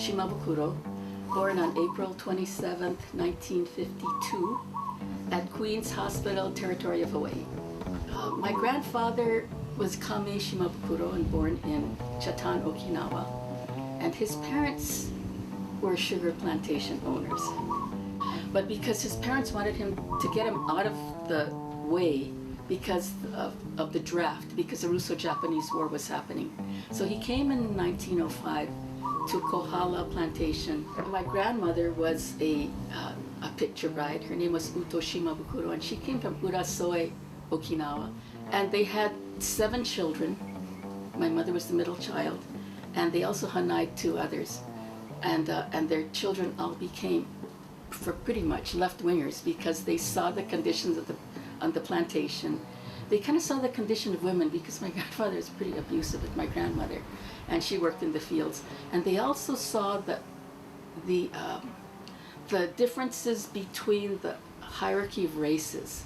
Shimabukuro, born on April 27, 1952, at Queens Hospital, Territory of Hawaii. My grandfather was Kame Shimabukuro and born in Chatan, Okinawa, and his parents were sugar plantation owners. But because his parents wanted him to get him out of the way because of the draft, because the Russo-Japanese War was happening. So he came in 1905 to Kohala Plantation. My grandmother was a picture bride. Her name was Uto Shimabukuro, and she came from Urasoe, Okinawa. And they had 7 children. My mother was the middle child, and they also hanai'd 2 others. And their children all became, for pretty much, left-wingers because they saw the conditions on the plantation. They kind of saw the condition of women because my grandfather was pretty abusive with my grandmother, and she worked in the fields. And they also saw the differences between the hierarchy of races.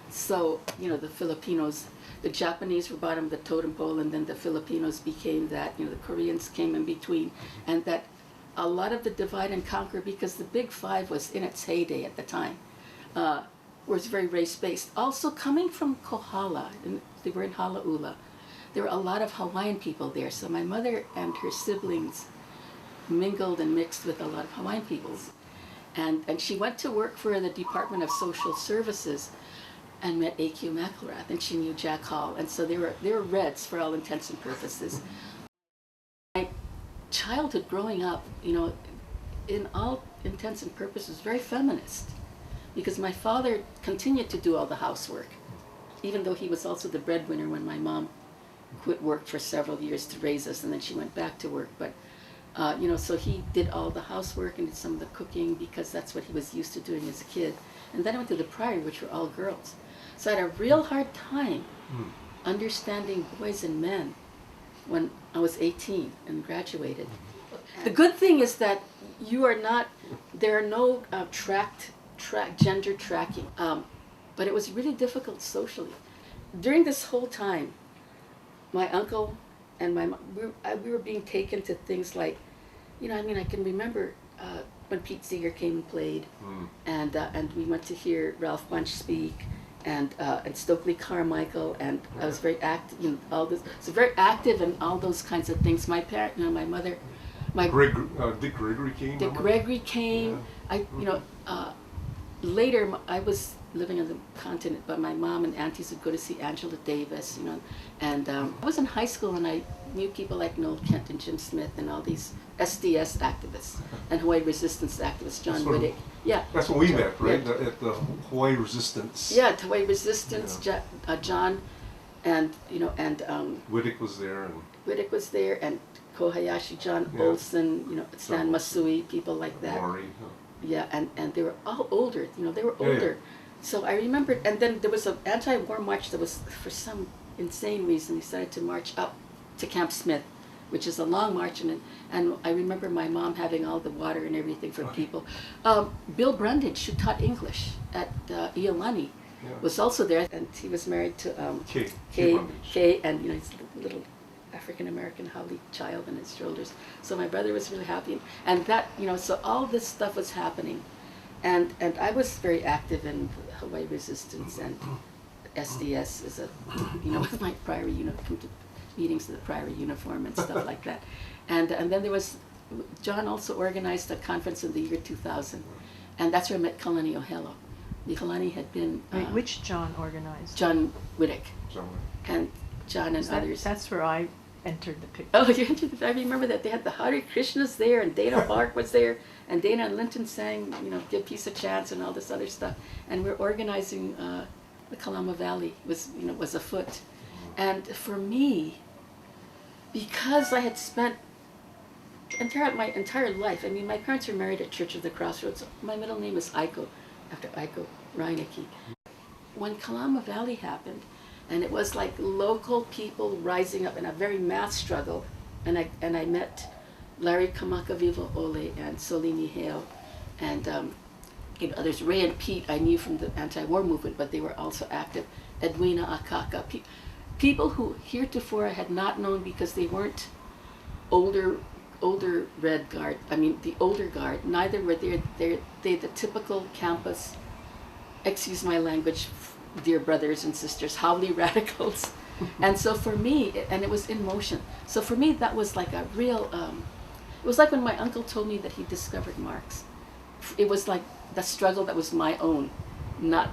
So, you know, the Filipinos, the Japanese were bottom of the totem pole, and then the Filipinos became that, you know, the Koreans came in between, and that a lot of the divide and conquer, because the Big Five was in its heyday at the time, was very race-based. Also coming from Kohala, and they were in Halaula, there were a lot of Hawaiian people there, so my mother and her siblings mingled and mixed with a lot of Hawaiian peoples. And she went to work for the Department of Social Services and met A.Q. McElrath, and she knew Jack Hall, and so they were Reds for all intents and purposes. My childhood growing up, you know, in all intents and purposes, very feminist, because my father continued to do all the housework, even though he was also the breadwinner when my mom quit work for several years to raise us, and then she went back to work. But you know, so he did all the housework and did some of the cooking because that's what he was used to doing as a kid. And then I went to the Priory, which were all girls. So I had a real hard time understanding boys and men when I was 18 and graduated. The good thing is that you are not, there are no gender tracking, but it was really difficult socially. During this whole time, my uncle and my mom, we were being taken to things like, you know, I mean, I can remember when Pete Seeger came and played, and we went to hear Ralph Bunche speak, and Stokely Carmichael, and I was very active, you know, all this, so very active in all those kinds of things. My parent, you know, my mother, Dick Gregory came. Dick Gregory came. Yeah. You know, later I was living on the continent, but my mom and aunties would go to see Angela Davis, you know, and I was in high school and I knew people like Noel Kent and Jim Smith and all these SDS activists and Hawaii resistance activists, John Whittick. Yeah. That's when we met, right? Yeah. At the Hawaii Resistance. Yeah, Hawaii Resistance, yeah. John, and you know, and Whittick was there, and Whittick was there, and Kohayashi, John Olson, you know, Stan Masui, people like that. Maury, yeah, and they were all older, you know, they were older. Yeah. So I remembered, and then there was an anti-war march that was, for some insane reason, decided to march up to Camp Smith, which is a long march, and I remember my mom having all the water and everything for people. Bill Brundage, who taught English at Iolani, was also there, and he was married to Kay, and you know, he's a little African-American haole child on his shoulders. So my brother was really happy, and that, you know, so all this stuff was happening, and I was very active in Hawaii Resistance and SDS as a, you know, with my Priory uniform, come to meetings in the Priory uniform and stuff like that, and then there was, John also organized a conference in the year 2000, and that's where I met Kalani Ohelo. Kalani had been wait, which John organized? John Whittick. And John and others. That's where I entered the picture. Oh, you entered I remember that they had the Hare Krishnas there, and Dana Bark was there, and Dana and Linton sang, you know, Give Peace a Chance and all this other stuff. And we're organizing the Kalama Valley was afoot. And for me, because I had spent my entire life, I mean, my parents were married at Church of the Crossroads. My middle name is Aiko, after Aiko Reinecke. When Kalama Valley happened, and it was like local people rising up in a very mass struggle, and I met Larry Kamakaviva Ole and Solini Hale, and you know, others. Ray and Pete I knew from the anti-war movement, but they were also active. Edwina Akaka, people who heretofore I had not known because they weren't older older Red Guard, I mean the older guard, neither were they the typical campus, excuse my language, dear brothers and sisters, Hawai'i radicals. And so for me, and it was in motion, so for me that was like a real, it was like when my uncle told me that he discovered Marx. It was like the struggle that was my own, not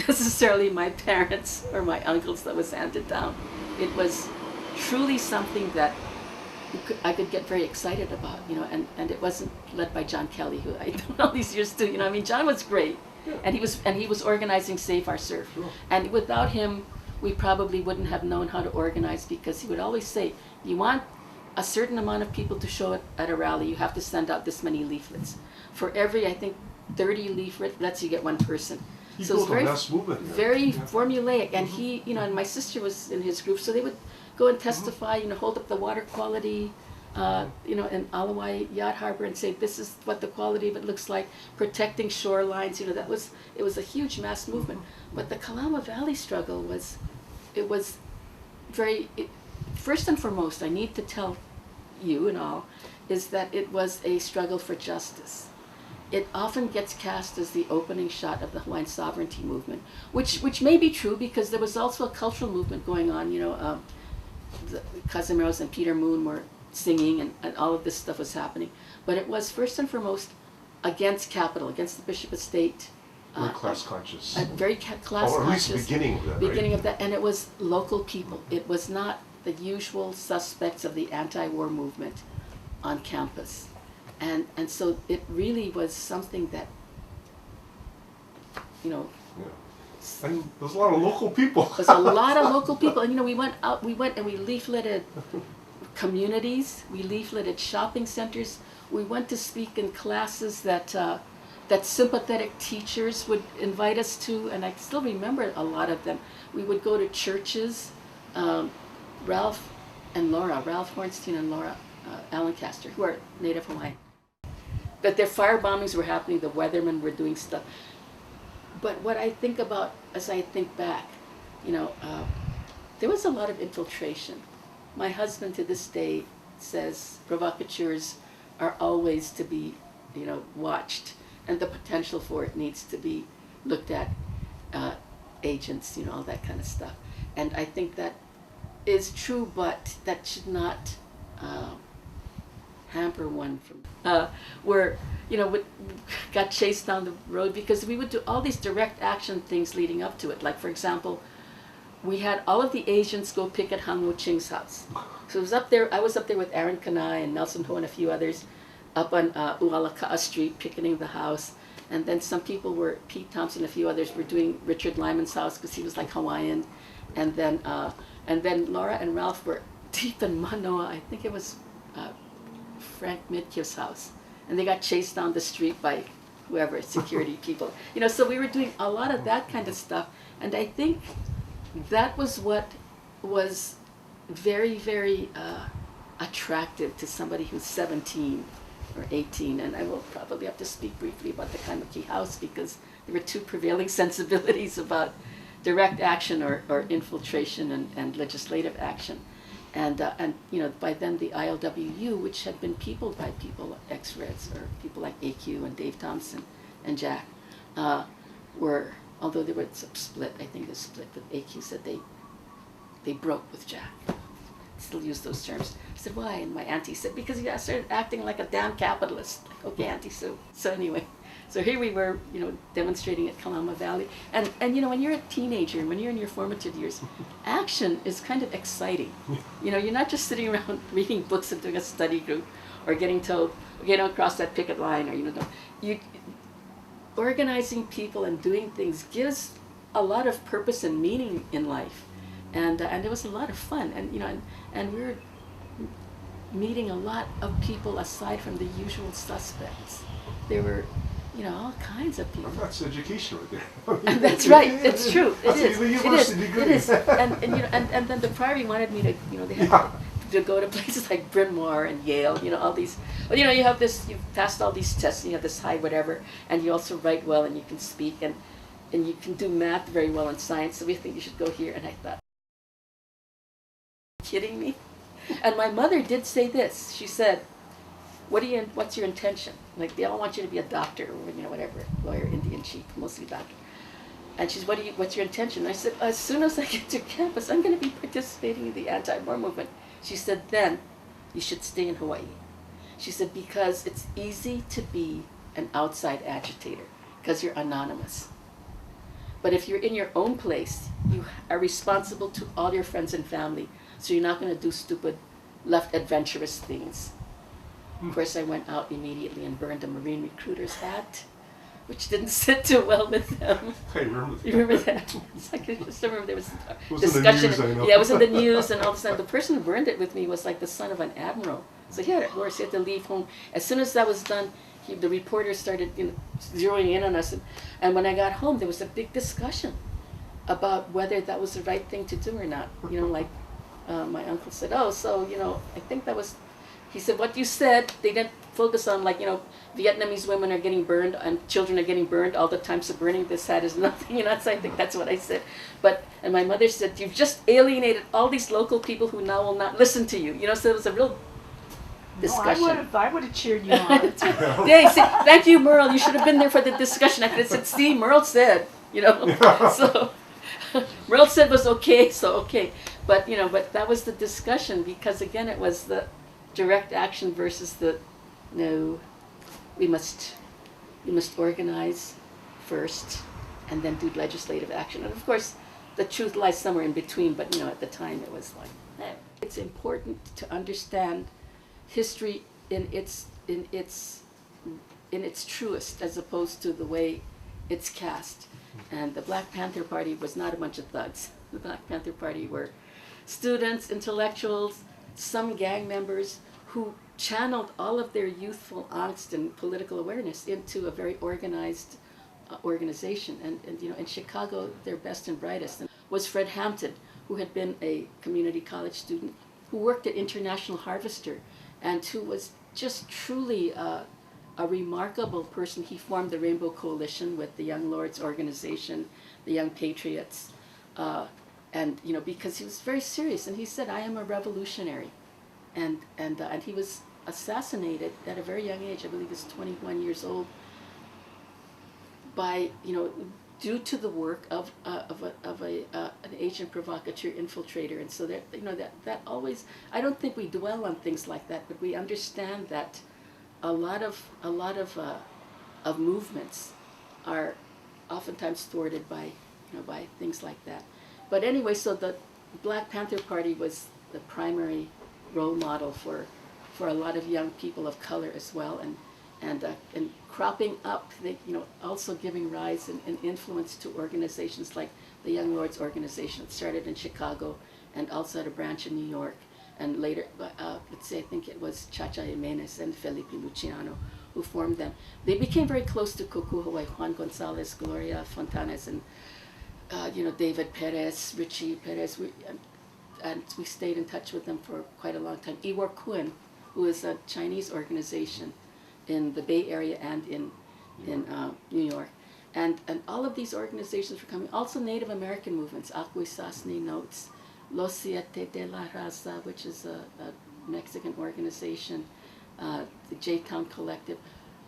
necessarily my parents or my uncles that was handed down. It was truly something that I could get very excited about, you know, and it wasn't led by John Kelly, who I don't know these years too, you know, I mean, John was great, and he was organizing Save Our Surf, and without him, we probably wouldn't have known how to organize, because he would always say, you want a certain amount of people to show up at a rally, you have to send out this many leaflets. For every, I think, 30 leaflets, you get one person. He So it's built a mass movement. very formulaic, and he, you know, and my sister was in his group, so they would go and testify, you know, hold up the water quality, you know, in Alawai Yacht Harbor and say, this is what the quality of it looks like, protecting shorelines, you know, it was a huge mass movement. But the Kalama Valley struggle was, it was very, first and foremost, I need to tell you and all, is that it was a struggle for justice. It often gets cast as the opening shot of the Hawaiian sovereignty movement, which may be true, because there was also a cultural movement going on, you know, the Casimeros and Peter Moon were singing, and all of this stuff was happening. But it was first and foremost against capital, against the Bishop of State. Very class conscious. Very class or at conscious. least beginning of that, Beginning right? of that, and it was local people. It was not the usual suspects of the anti-war movement on campus. And so it really was something that, you know, Yeah. And there's a lot of local people. there's a lot of local people. And, you know, we went and we leafleted communities, we leafleted shopping centers, we went to speak in classes that sympathetic teachers would invite us to, and I still remember a lot of them. We would go to churches, Ralph Hornstein and Laura Allencaster, who are Native Hawaiian. But their fire bombings were happening, the weathermen were doing stuff. But what I think about, as I think back, you know, there was a lot of infiltration. My husband to this day says provocateurs are always to be, you know, watched, and the potential for it needs to be looked at, agents, you know, all that kind of stuff. And I think that is true, but that should not hamper one from where, you know, got chased down the road, because we would do all these direct action things leading up to it. Like, for example, we had all of the Asians go picket Han Wo Ching's house. So it was up there, I was up there with Aaron Kanai and Nelson Ho and a few others up on Ualaka'a Street picketing the house. And then some people were, Pete Thompson and a few others were doing Richard Lyman's house, because he was like Hawaiian. And then Laura and Ralph were deep in Manoa. I think it was Frank Midkiff's house. And they got chased down the street by whoever, security people. You know, so we were doing a lot of that kind of stuff. And I think that was what was very, very attractive to somebody who's 17 or 18. And I will probably have to speak briefly about the Kaimaki House, because there were two prevailing sensibilities about direct action or infiltration and legislative action. And you know, by then the ILWU, which had been peopled by people, ex-Reds, or people like AQ and Dave Thompson and Jack, were, although there was a split, I think the split, but AQ said they broke with Jack. Still use those terms. I said, why? And my auntie said, because I started acting like a damn capitalist. Like, okay, Auntie Sue. So anyway, so here we were, you know, demonstrating at Kalama Valley. And you know, when you're a teenager, when you're in your formative years, action is kind of exciting. You know, you're not just sitting around reading books and doing a study group, or getting told, okay, don't cross that picket line, or, you know, organizing people and doing things gives a lot of purpose and meaning in life. And it was a lot of fun, and you know, and we were meeting a lot of people aside from the usual suspects. There were, you know, all kinds of people. That's education right there. And that's right. It's true. It is. The university degree. It is. And you know, and then the Priory wanted me to, you know, they had to go to places like Bryn Mawr and Yale. You know, all these. Well, you know, you have this. You've passed all these tests. And you have this high whatever, and you also write well, and you can speak, and you can do math very well and science. So we think you should go here. And I thought, kidding me? And my mother did say this. She said, what's your intention? Like, they all want you to be a doctor or, whatever, lawyer, Indian chief, mostly doctor. And she's, what's your intention? And I said, as soon as I get to campus, I'm going to be participating in the anti-war movement. She said, then you should stay in Hawaii. She said, because it's easy to be an outside agitator because you're anonymous. But if you're in your own place, you are responsible to all your friends and family, so you're not going to do stupid, left adventurous things. Of course, I went out immediately and burned a Marine recruiter's hat, which didn't sit too well with them. I remember that. You remember that? It's like, I just remember there was It was discussion. in the news, I know. Yeah, it was in the news and all this time. The person who burned it with me was like the son of an admiral. So he had it worse. He had to leave home. As soon as that was done, the reporter started zeroing in on us. And when I got home, there was a big discussion about whether that was the right thing to do or not. My uncle said, oh, so, I think that was, he said, what you said, they didn't focus on, Vietnamese women are getting burned and children are getting burned all the time, so burning this hat is nothing, so I think that's what I said. And my mother said, you've just alienated all these local people who now will not listen to you, so it was a real discussion. I would have cheered you on. Yeah, he said, thank you, Merle, you should have been there for the discussion. I could have said, see, Merle said, so Merle said was okay, so okay. But that was the discussion, because again, it was the direct action versus the, no, we must organize first and then do legislative action. And of course, the truth lies somewhere in between, but at the time it was like, eh. It's important to understand history in its truest, as opposed to the way it's cast. And the Black Panther Party was not a bunch of thugs. The Black Panther Party were students, intellectuals, some gang members who channeled all of their youthful angst and political awareness into a very organized organization. And in Chicago, their best and brightest was Fred Hampton, who had been a community college student, who worked at International Harvester, and who was just truly a remarkable person. He formed the Rainbow Coalition with the Young Lords organization, the Young Patriots, and because he was very serious. And he said, I am a revolutionary. And he was assassinated at a very young age. I believe he was 21 years old, by due to the work of an agent provocateur infiltrator. And so that always, I don't think we dwell on things like that, but we understand that a lot of movements are oftentimes thwarted by by things like that. But anyway, so the Black Panther Party was the primary role model for a lot of young people of color as well, and cropping up, also giving rise and influence to organizations like the Young Lords organization that started in Chicago and also had a branch in New York, and later, let's say, I think it was Chacha Jimenez and Felipe Luciano who formed them. They became very close to Kokua Hawaii, Juan Gonzalez, Gloria Fontanes, and David Perez, Richie Perez, and we stayed in touch with them for quite a long time. Iwar Kun, who is a Chinese organization in the Bay Area and in New York. And all of these organizations were coming. Also Native American movements, Akwesasne Notes, Los Siete de la Raza, which is a Mexican organization, the J-Town Collective.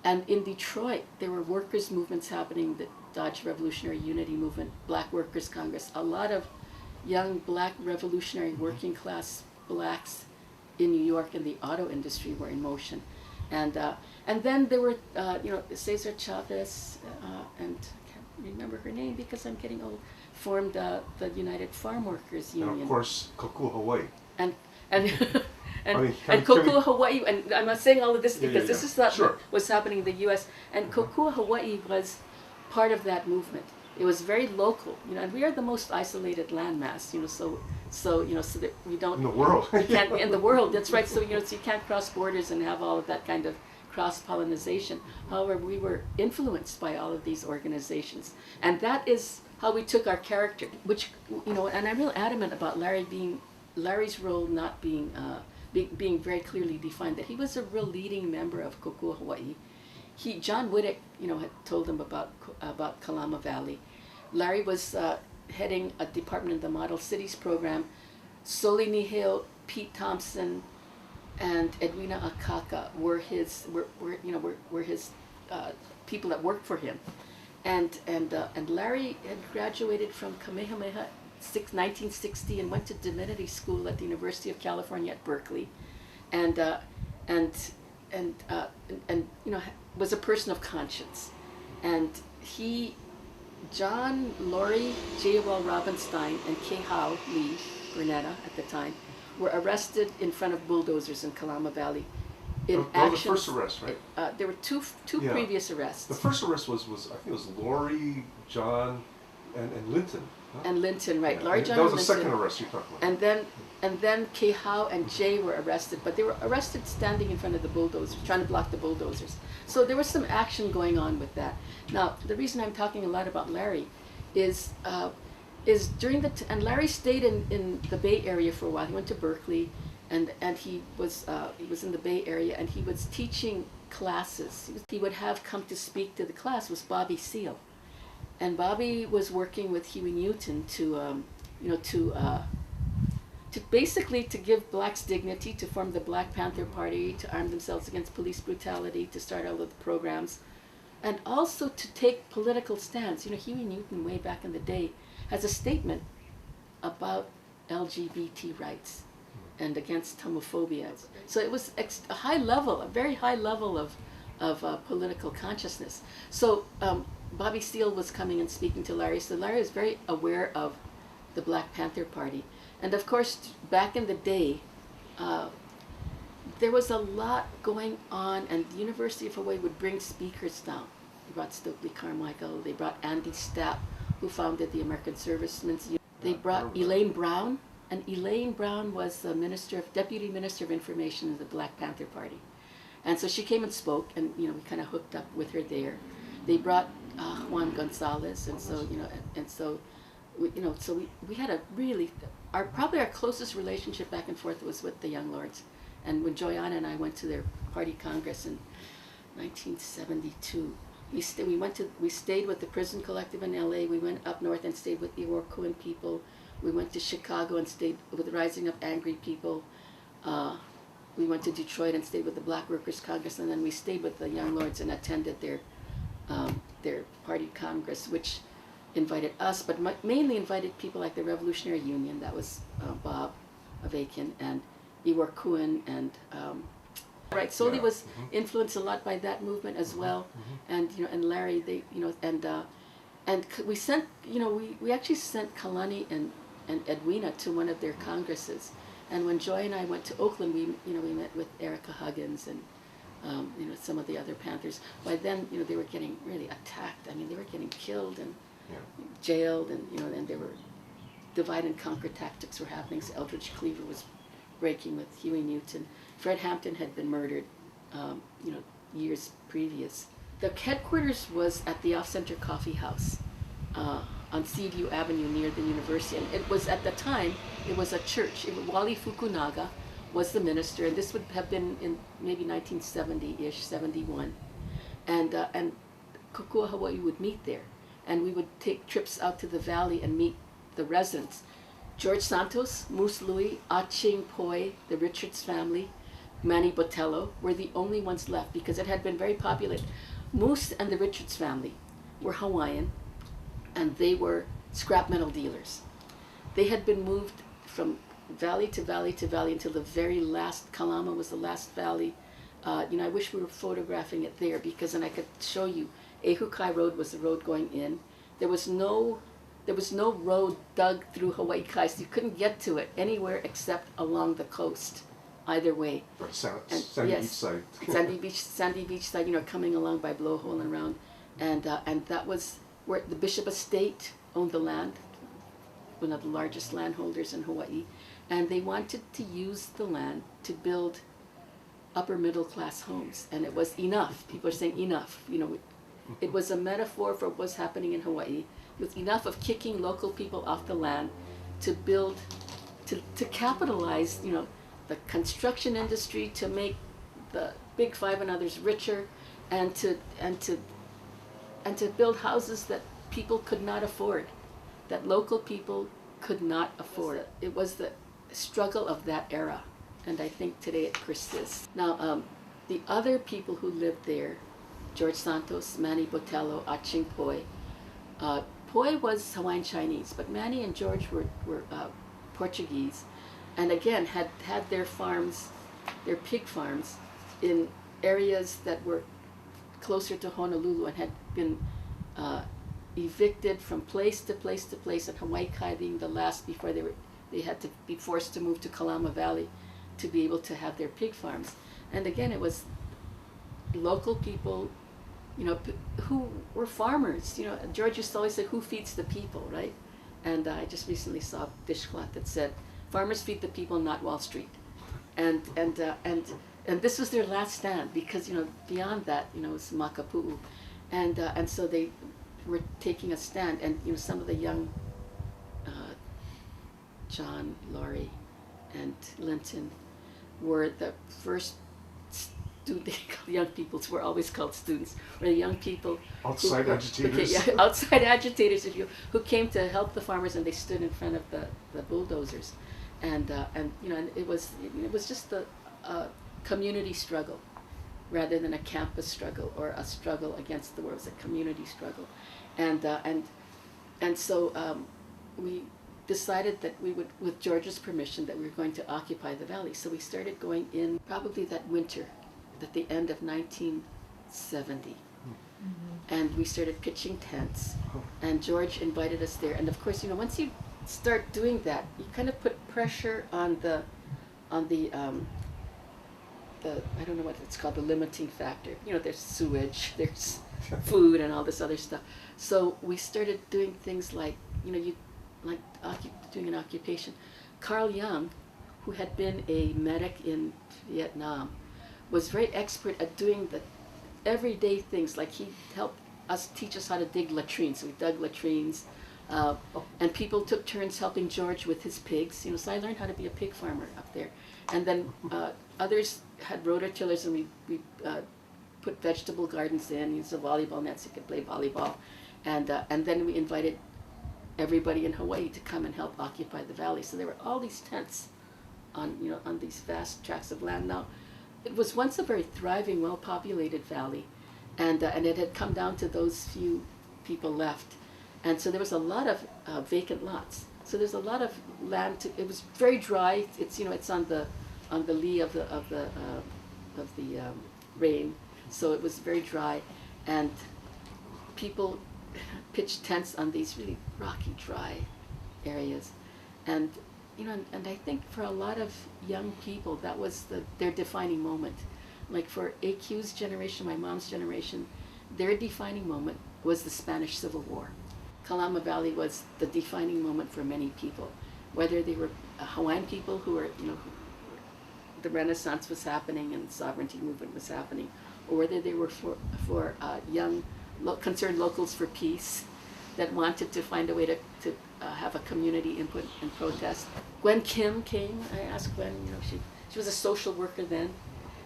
And in Detroit, there were workers' movements happening, the Dodge Revolutionary Unity Movement, Black Workers Congress. A lot of young black revolutionary working class blacks in New York in the auto industry were in motion. And then there were, Cesar Chavez, and I can't remember her name because I'm getting old, formed the United Farm Workers Union. And of course, Kokua Hawaii. And Kokua Hawaii, and I'm not saying all of this because this is not what was happening in the U.S. And Kokua Hawaii was part of that movement. It was very local, and we are the most isolated landmass, so that we don't. In the world. We can't, in the world, that's right. So, so you can't cross borders and have all of that kind of cross-pollination. However, we were influenced by all of these organizations. And that is how we took our character, which, and I'm real adamant about Larry's role not being very clearly defined, that he was a real leading member of Kokua Hawaii. John Whittick, had told him about Kalama Valley. Larry was heading a department in the Model Cities program. Soli Nihil, Pete Thompson, and Edwina Akaka were his were his people that worked for him, and Larry had graduated from Kamehameha 1960 and went to divinity school at the University of California at Berkeley, and was a person of conscience, and John, Laurie, J.L. Robinstein, and Kehau Lee Burnetta at the time were arrested in front of bulldozers in Kalama Valley. The first arrest, right? There were two previous arrests. The first arrest was I think it was Laurie, John, and Linton. Huh? And Linton, right? Yeah. Laurie, John, that was and the Linton. second arrest you talked about. And then Kehau and Jay were arrested, but they were arrested standing in front of the bulldozers, trying to block the bulldozers. So there was some action going on with that. Now, the reason I'm talking a lot about Larry is during and Larry stayed in the Bay Area for a while. He went to Berkeley, and he was in the Bay Area, and he was teaching classes. He would have come to speak to the class was Bobby Seale, and Bobby was working with Huey Newton to basically to give blacks dignity, to form the Black Panther Party, to arm themselves against police brutality, to start all of the programs, and also to take political stands. Huey Newton, way back in the day, has a statement about LGBT rights and against homophobia. So it was a high level, a very high level of political consciousness. So Bobby Seale was coming and speaking to Larry. So Larry was very aware of the Black Panther Party. And of course, back in the day, there was a lot going on, and the University of Hawaii would bring speakers down. They brought Stokely Carmichael, they brought Andy Stapp, who founded the American Servicemen's Union. They brought Elaine Brown, and Elaine Brown was the Deputy Minister of Information of the Black Panther Party. And so she came and spoke, and we kind of hooked up with her there. They brought Juan Gonzalez, and so we had a really, probably our closest relationship back and forth was with the Young Lords. And when Joyanna and I went to their party congress in 1972, we stayed with the Prison Collective in LA. We went up north and stayed with the Iroquoian people. We went to Chicago and stayed with the Rising Up Angry People. We went to Detroit and stayed with the Black Workers Congress, and then we stayed with the Young Lords and attended their party congress, which invited us, but mainly invited people like the Revolutionary Union. That was Bob Avakian and Iroquoian, and Soli was influenced a lot by that movement as well, and Larry, and we sent we actually sent Kalani and Edwina to one of their congresses, and when Joy and I went to Oakland, we met with Erica Huggins and some of the other Panthers. By then they were getting really attacked. I mean, they were getting killed and jailed, and there were divide and conquer tactics were happening. So Eldridge Cleaver was breaking with Huey Newton. Fred Hampton had been murdered, years previous. The headquarters was at the Off-Center Coffee House on Seaview Avenue near the university. And it was, at the time, it was a church. Wally Fukunaga was the minister, and this would have been in maybe 1970-ish, 71. And Kokua Hawaii would meet there. And we would take trips out to the valley and meet the residents. George Santos, Moose Louie, Aching Poi, the Richards family, Manny Botello were the only ones left because it had been very popular. Moose and the Richards family were Hawaiian, and they were scrap metal dealers. They had been moved from valley to valley to valley until the very last, Kalama was the last valley. I wish we were photographing it there, because then I could show you. Ehukai Road was the road going in. There was no road dug through Hawaii Kai, so you couldn't get to it anywhere except along the coast, either way. Right, Sandy Beach side. Sandy Beach side, coming along by Blowhole and around. And that was where the Bishop Estate owned the land, one of the largest landholders in Hawaii. And they wanted to use the land to build upper middle class homes. And it was enough. People are saying enough. It was a metaphor for what was happening in Hawaii. It was enough of kicking local people off the land to build, to capitalize, the construction industry, to make the Big Five and others richer, and to build houses that people could not afford, that local people could not afford. It was the struggle of that era, and I think today it persists. Now, the other people who lived there, George Santos, Manny Botello, Aching Poi. Poi was Hawaiian Chinese, but Manny and George were Portuguese, and again had their farms, their pig farms, in areas that were closer to Honolulu and had been evicted from place to place to place, and Hawaii being the last before they had to be forced to move to Kalama Valley to be able to have their pig farms. And again, it was local people, you know, who were farmers. You know, George used to always say, "Who feeds the people," right? And I just recently saw a dishcloth that said, "Farmers feed the people, not Wall Street." And this was their last stand, because, you know, beyond that, you know, it was Makapu'u. And so they were taking a stand, and, you know, some of the young, John, Laurie, and Linton were the first young people were always called students, or the young people outside agitators. Outside agitators, who came to help the farmers, and they stood in front of the bulldozers, and you know, and it was just a community struggle rather than a campus struggle or a struggle against the world. It was a community struggle, and so we decided that we would, with George's permission, that we were going to occupy the valley. So we started going in probably that winter, at the end of 1970. And we started pitching tents, and George invited us there. And of course, you know, once you start doing that, you kind of put pressure on the I don't know what it's called, the limiting factor. You know, there's sewage, there's food, and all this other stuff. So we started doing things like, you know, doing an occupation. Carl Jung, who had been a medic in Vietnam, was very expert at doing the everyday things. Like, he helped us teach us how to dig latrines. So we dug latrines, and people took turns helping George with his pigs. You know, so I learned how to be a pig farmer up there. And then others had rototillers, and we put vegetable gardens in, used the volleyball nets, so you could play volleyball, and then we invited everybody in Hawaii to come and help occupy the valley. So there were all these tents on these vast tracts of land. Now, it was once a very thriving, well-populated valley, and it had come down to those few people left, and so there was a lot of vacant lots. So there's a lot of land. It was very dry. It's, you know, it's on the lee of the rain, so it was very dry, and people pitched tents on these really rocky, dry areas, and you know, and I think for a lot of young people, that was their defining moment. Like for AQ's generation, my mom's generation, their defining moment was the Spanish Civil War. Kalama Valley was the defining moment for many people, whether they were Hawaiian people who were, you know, the Renaissance was happening and the sovereignty movement was happening, or whether they were for young concerned locals for peace that wanted to find a way to have a community input and protest. Gwen Kim came. I asked Gwen, you know, she was a social worker then,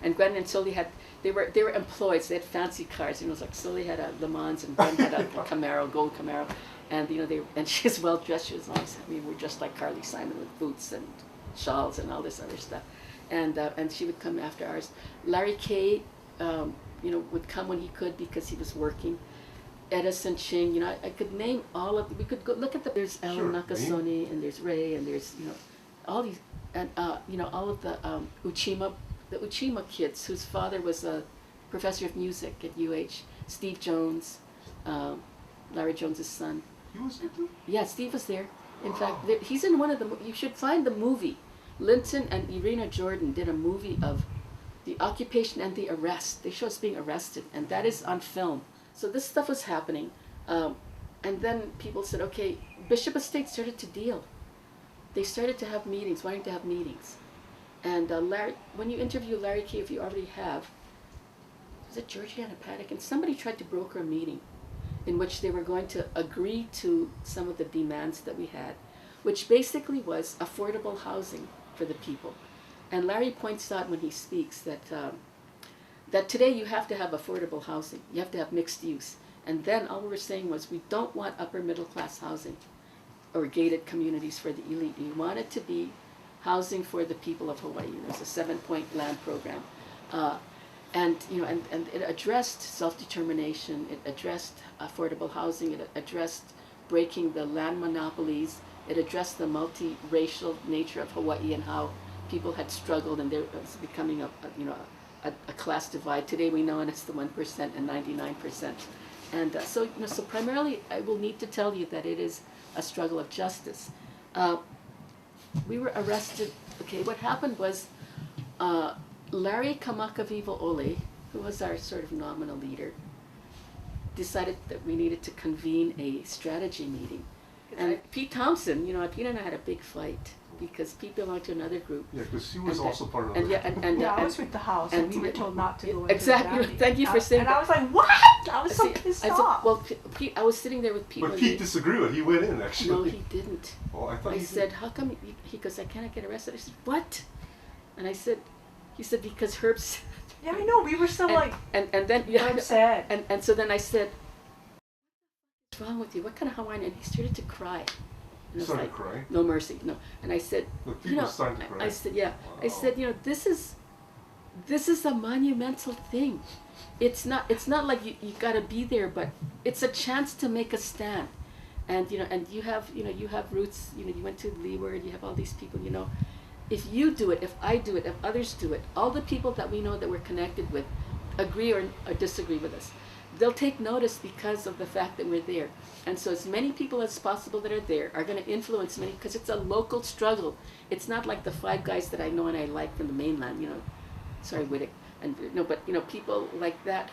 and Gwen and Sully they were employed, so they had fancy cars. You know, it was like Sully had a Le Mans and Gwen had a Camaro, gold Camaro, and you know, and she's well dressed. She was always, I mean, we're just like Carly Simon with boots and shawls and all this other stuff, and she would come after hours. Larry Kay, you know, would come when he could because he was working. Edison Ching, you know, I could name all of. We could go look at there's Alan Nakasone, and there's Ray, and there's, you know, all these, and you know, all of the Uchima kids whose father was a professor of music at UH. Steve Jones, Larry Jones's son. He was there too? Yeah, Steve was there. In fact, he's in one of the. You should find the movie. Linton and Irina Jordan did a movie of the occupation and the arrest. They show us being arrested, and that is on film. So this stuff was happening, and then people said, okay, Bishop Estate started to deal. They started to have meetings, wanting to have meetings. And Larry, when you interview Larry Kay, if you already have, was it Georgiana Paddock? And somebody tried to broker a meeting in which they were going to agree to some of the demands that we had, which basically was affordable housing for the people. And Larry points out when he speaks that that today you have to have affordable housing. You have to have mixed use. And then all we were saying was, we don't want upper middle class housing or gated communities for the elite. We want it to be housing for the people of Hawaii. There's a 7-point land program. And it addressed self-determination, it addressed affordable housing, it addressed breaking the land monopolies, it addressed the multiracial nature of Hawaii and how people had struggled, and there was becoming a class divide. Today we know it as the 1% and 99%. And so primarily I will need to tell you that it is a struggle of justice. We were arrested. Okay, what happened was Larry Kamakaviva Ole, who was our sort of nominal leader, decided that we needed to convene a strategy meeting. And Pete Thompson, Pete and I had a big fight because Pete belonged to another group. Yeah, because he was also part of I was with the house, and we were told not to go into exactly. Thank you for saying and that. I was like, what? I was so pissed off. Well, Pete, I was sitting there with Pete. But Pete disagreed with it. He went in, actually. No, he didn't. Oh, I thought I said, how come? He goes, I cannot get arrested. I said, what? And I said, he said, because Herb's. Yeah, I know. We were so and then Herb said. And so then I said, what's wrong with you? What kind of Hawaiian? And he started to cry. And started to cry? No mercy, no. And I said, started to cry. I said, yeah. Wow. I said, this is a monumental thing. It's not like you got to be there, but it's a chance to make a stand. And and you have roots. You went to Leeward. You have all these people. If you do it, if I do it, if others do it, all the people that we know that we're connected with agree or disagree with us. They'll take notice because of the fact that we're there. And so as many people as possible that are there are going to influence many, because it's a local struggle. It's not like the 5 guys that I know and I like from the mainland, sorry, Whittick, and but people like that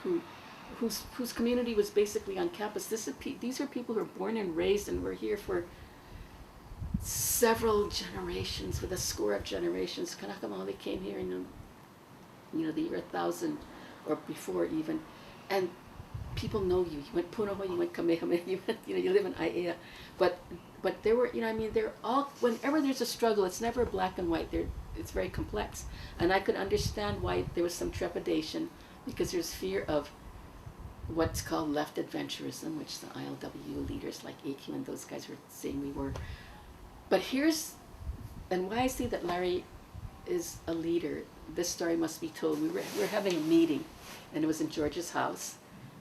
whose community was basically on campus. These are people who are born and raised and were here for several generations, with a score of generations. Kanaka Maoli came here in the year 1000 or before even, and people know you. You went Punoho, you went Kamehameha, you live in Aiea, but there were they're all, whenever there's a struggle, it's never black and white. It's very complex, and I could understand why there was some trepidation, because there's fear of what's called left adventurism, which the ILW leaders like AQ and those guys were saying we were. But and why I say that Larry is a leader, this story must be told. We were having a meeting, and it was in George's house,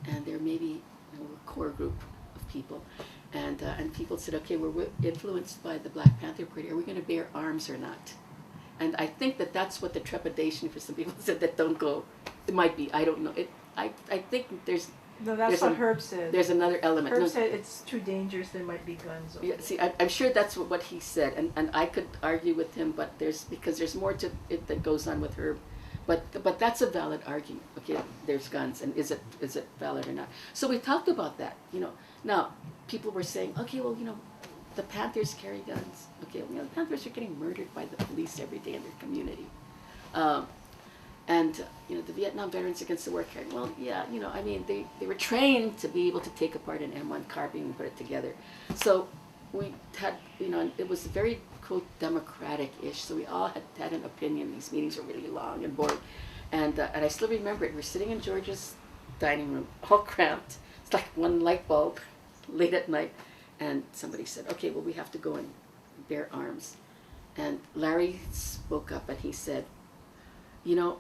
and there may be a core group of people, and people said, okay, we're influenced by the Black Panther Party. Are we going to bear arms or not? And I think that's what the trepidation for some people said, that don't go. It might be. I don't know. I think there's. No, that's what Herb said. There's another element. Herb said it's too dangerous. There might be guns. Yeah, see, I'm sure that's what he said, and I could argue with him, but because there's more to it that goes on with Herb, but that's a valid argument. Okay, there's guns, and is it valid or not? So we talked about that. Now people were saying, okay, well, the Panthers carry guns. Okay, the Panthers are getting murdered by the police every day in their community. And the Vietnam Veterans Against the War carrying. Well, yeah, they were trained to be able to take apart an M1 carbine and put it together. So we had, it was very quote democratic-ish. So we all had an opinion. These meetings were really long and boring, and I still remember it. We're sitting in George's dining room, all cramped. It's like one light bulb, late at night, and somebody said, "Okay, well, we have to go and bear arms." And Larry spoke up and he said,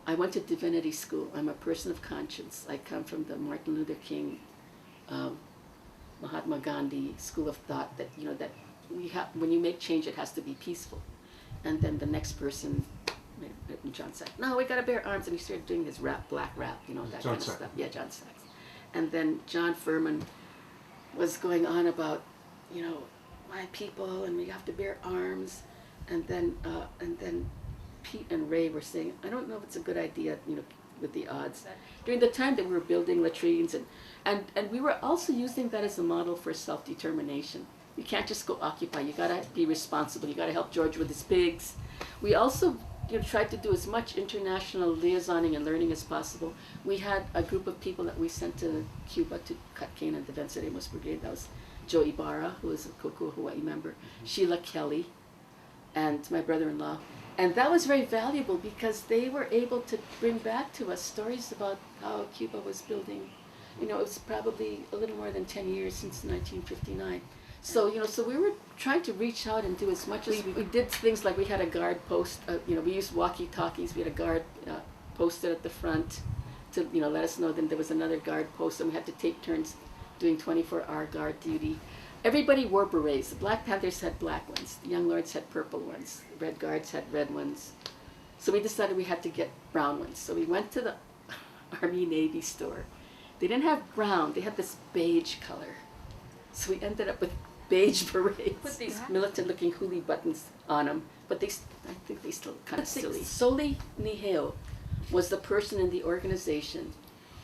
I went to divinity school. I'm a person of conscience. I come from the Martin Luther King, Mahatma Gandhi school of thought that, that when you make change, it has to be peaceful. And then the next person, John Sachs, no, we got to bear arms. And he started doing his rap, black rap, that kind of stuff. Yeah, John Sachs. And then John Furman was going on about, my people, and we have to bear arms. And then Pete and Ray were saying, I don't know if it's a good idea, with the odds. During the time that we were building latrines, and we were also using that as a model for self-determination. You can't just go occupy. You gotta be responsible. You gotta help George with his pigs. We also tried to do as much international liaisoning and learning as possible. We had a group of people that we sent to Cuba to cut cane at the Venceremos Brigade. That was Joe Ibarra, who was a Kokua Hawaii member, Sheila Kelly, and my brother-in-law. And that was very valuable because they were able to bring back to us stories about how Cuba was building. It was probably a little more than 10 years since 1959. So, so we were trying to reach out and do as much as we did things like we had a guard post, we used walkie-talkies, we had a guard posted at the front to, let us know. Then there was another guard post, and we had to take turns doing 24-hour guard duty. Everybody wore berets. The Black Panthers had black ones, the Young Lords had purple ones, the Red Guards had red ones. So we decided we had to get brown ones. So we went to the Army-Navy store. They didn't have brown, they had this beige color. So we ended up with beige berets with these militant-looking huli buttons on them. But I think they still kind of silly. Soli Niheo was the person in the organization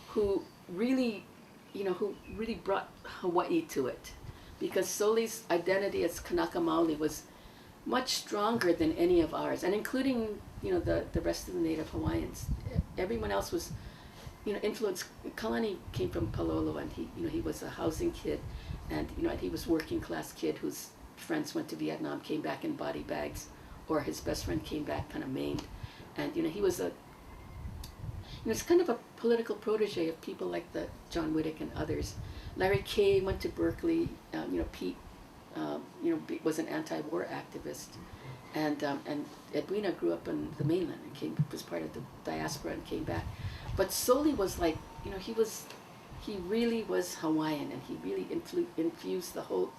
who really, who really brought Hawaii to it. Because Soli's identity as Kanaka Maoli was much stronger than any of ours, and including, the rest of the Native Hawaiians. Everyone else was, influenced. Kalani came from Palolo, and he was a housing kid, and, he was working class kid whose friends went to Vietnam, came back in body bags, or his best friend came back kind of maimed. And, he was it's kind of a political protege of people like the John Whittick and others. Larry Kay went to Berkeley. Pete, was an anti-war activist, and Edwina grew up on the mainland and was part of the diaspora and came back. But Soli was like, he really was Hawaiian, and he really infused the whole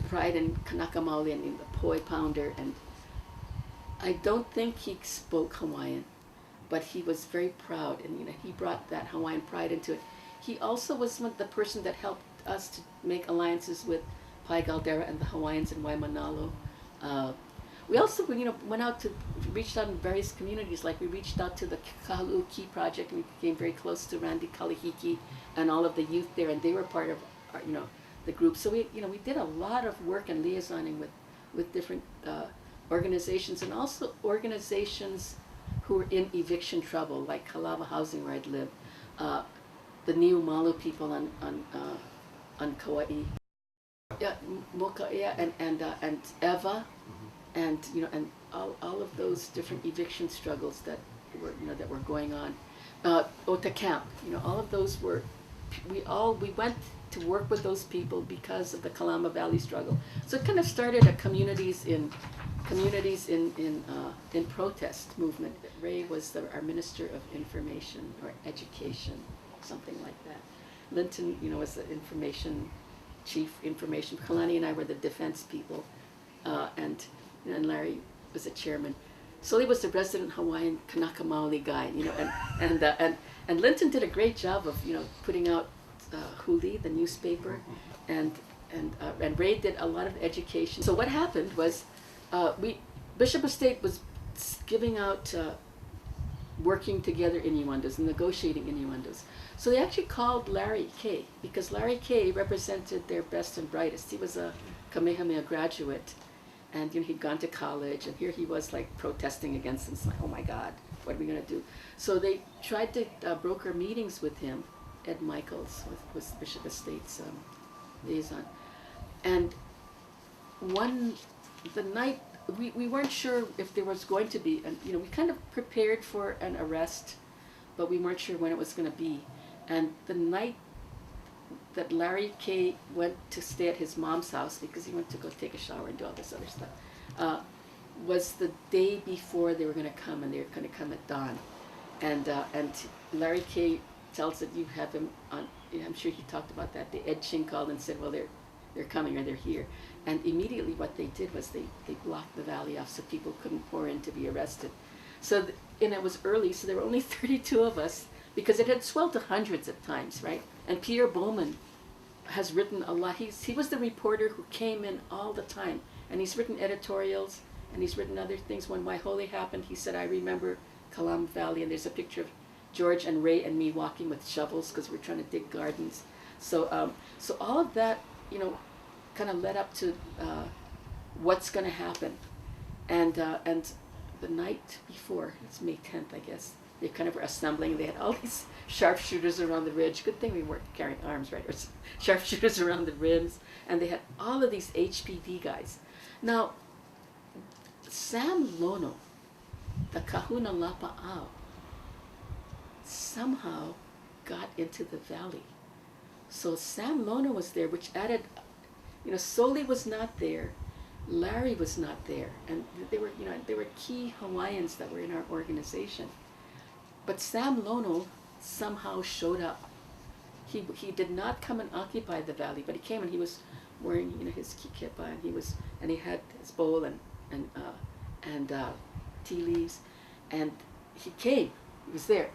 pride in Kanaka Maoli and in the poi pounder. And I don't think he spoke Hawaiian, but he was very proud, and he brought that Hawaiian pride into it. He also was the person that helped us to make alliances with Pai Galdera and the Hawaiians in Waimanalo. We also, went out to, reached out in various communities. Like we reached out to the Kahaluki Project, and we became very close to Randy Kalihiki and all of the youth there, and they were part of our, the group. So we did a lot of work and liaisoning with different organizations, and also organizations who were in eviction trouble, like Kalama Housing, where I'd live. The Niu Malu people on Kauai, Mokaia and Eva, and and all of those different eviction struggles that were going on. Ota Camp, all of those were, we went to work with those people because of the Kalama Valley struggle. So it kind of started a communities in protest movement. Ray was our Minister of Information or Education, something like that. Linton, was the chief information. Kalani and I were the defense people, and Larry was the chairman. Soli was the resident Hawaiian Kanaka Maoli guy, and Linton did a great job of putting out Huli, the newspaper, and Ray did a lot of education. So what happened was, Bishop Estate was giving out working together innuendos and negotiating innuendos. So they actually called Larry Kay, because Larry Kay represented their best and brightest. He was a Kamehameha graduate, and he'd gone to college, and here he was like protesting against them. It's like, oh my God, what are we gonna do? So they tried to broker meetings with him. Ed Michaels was Bishop Estate's liaison, and the night we weren't sure if there was going to be, we kind of prepared for an arrest, but we weren't sure when it was going to be. And the night that Larry Kay went to stay at his mom's house, because he went to go take a shower and do all this other stuff, was the day before they were going to come, and they were going to come at dawn. And Larry Kay tells that you have him on, I'm sure he talked about that. The Ed Ching called and said, well, they're coming, or they're here. And immediately what they did was they blocked the valley off so people couldn't pour in to be arrested. So, and it was early, so there were only 32 of us, because it had swelled to hundreds at times, right? And Pierre Bowman has written a lot. He was the reporter who came in all the time, and he's written editorials, and he's written other things. When Waihole happened, he said, I remember Kalama Valley, and there's a picture of George and Ray and me walking with shovels because we're trying to dig gardens. So, so all of that, kind of led up to what's going to happen. And the night before, it's May 10th, I guess, they kind of were assembling. They had all these sharpshooters around the ridge. Good thing we weren't carrying arms, right? Or sharpshooters around the rims. And they had all of these HPD guys. Now, Sam Lono, the Kahuna Lapa'au, somehow got into the valley. So Sam Lono was there, which added Soli was not there, Larry was not there, and they were key Hawaiians that were in our organization. But Sam Lono somehow showed up. He did not come and occupy the valley, but he came and he was wearing his kikepa, and he had his bowl and tea leaves, and he came. He was there